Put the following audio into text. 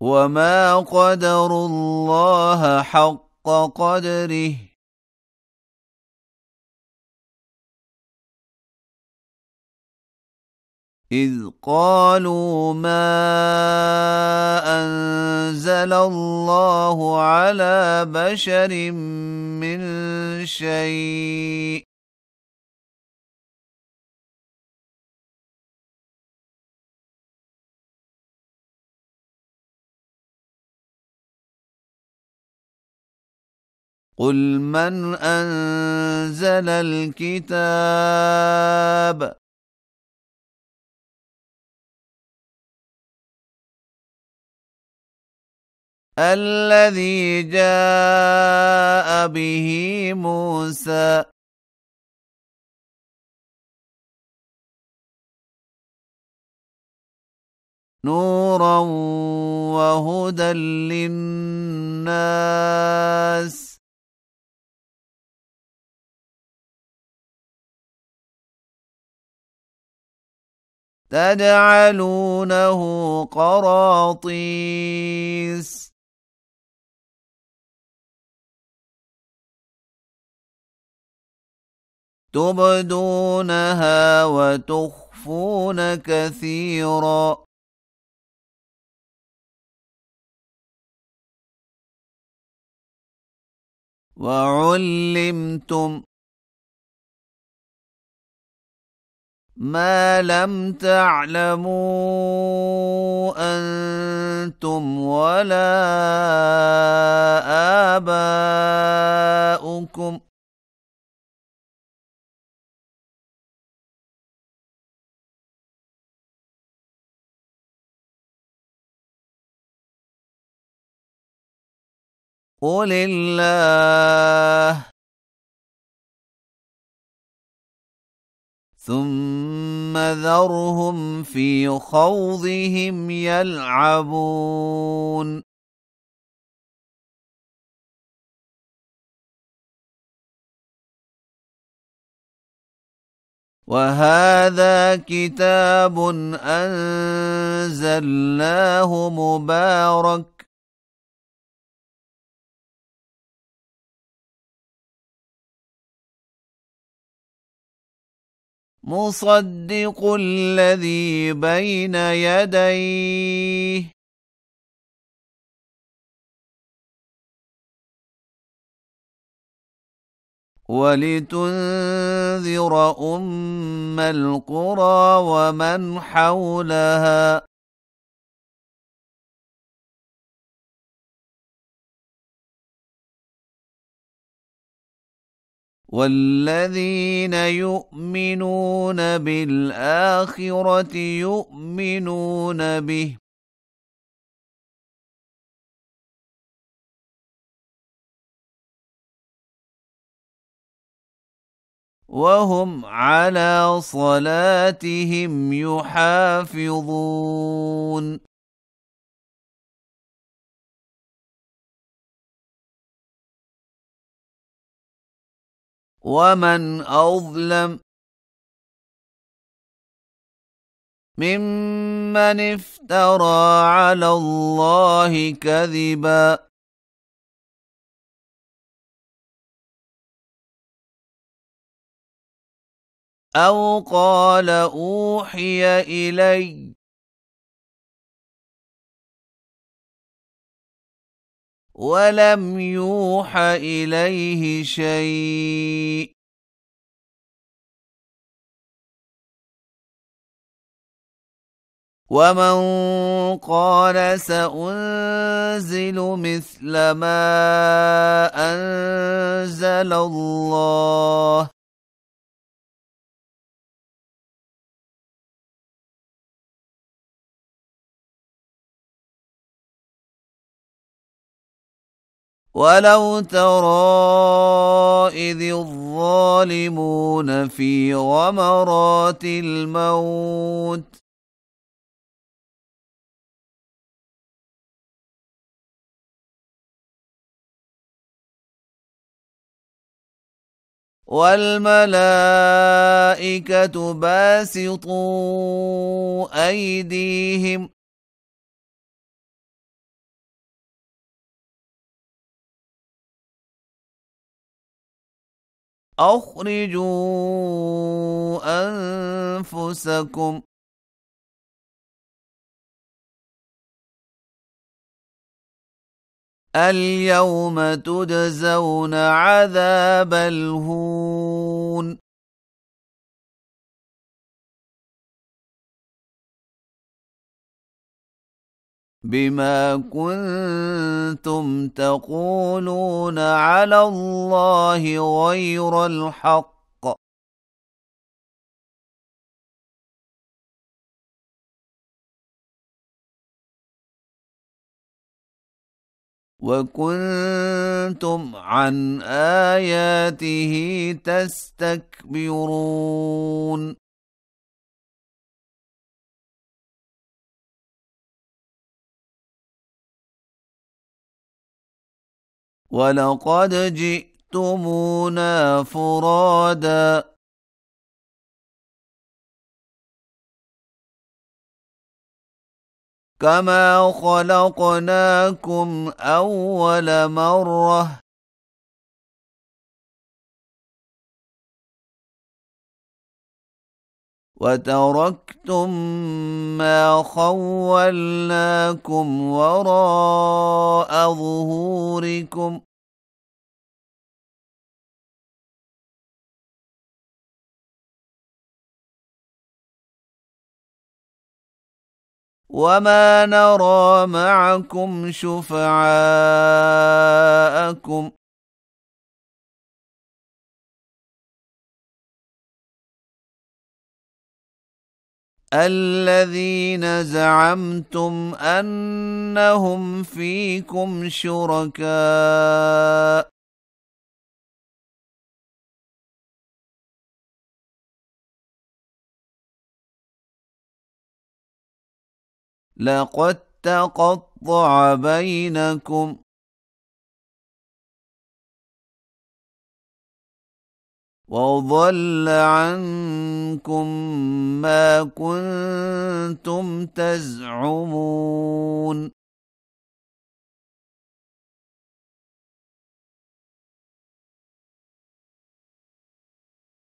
وما قدروا الله حق قدره إذ قالوا ما أنزل الله على بشر من شيء قل من أنزل الكتاب الذي جاء به موسى نورا وهدى للناس تجعلونه قراطيس تبدونها وتخفون كثيرا وعلمتم ما لم تعلموا أنتم ولا آباؤكم قل الله ثم ذرهم في خوضهم يلعبون وهذا كتاب أنزلناه مبارك مصدق الذي بين يديه ولتنذر أم القرى ومن حولها والذين يؤمنون بالآخرة يؤمنون به وهم على صلاتهم يحافظون ومن أظلم ممن افترى على الله كذبا أو قال أوحي إلي ولم يوح إليه شيء ومن قال سأنزل مثل ما أنزل الله ولو ترى إذ الظالمون في غمرات الموت والملائكة باسطوا أيديهم أخرجوا أنفسكم اليوم تجزون عذاب الهون بما كنتم تقولون على الله غير الحق وكنتم عن آياته تستكبرون ولقد جئتمونا فرادا كما خلقناكم أول مرة وتركتم ما خولناكم وراء ظهوركم وما نرى معكم شفعاءكم الذين زعمتم أنهم فيكم شركاء لقد تقطع بينكم وضل عنكم ما كنتم تزعمون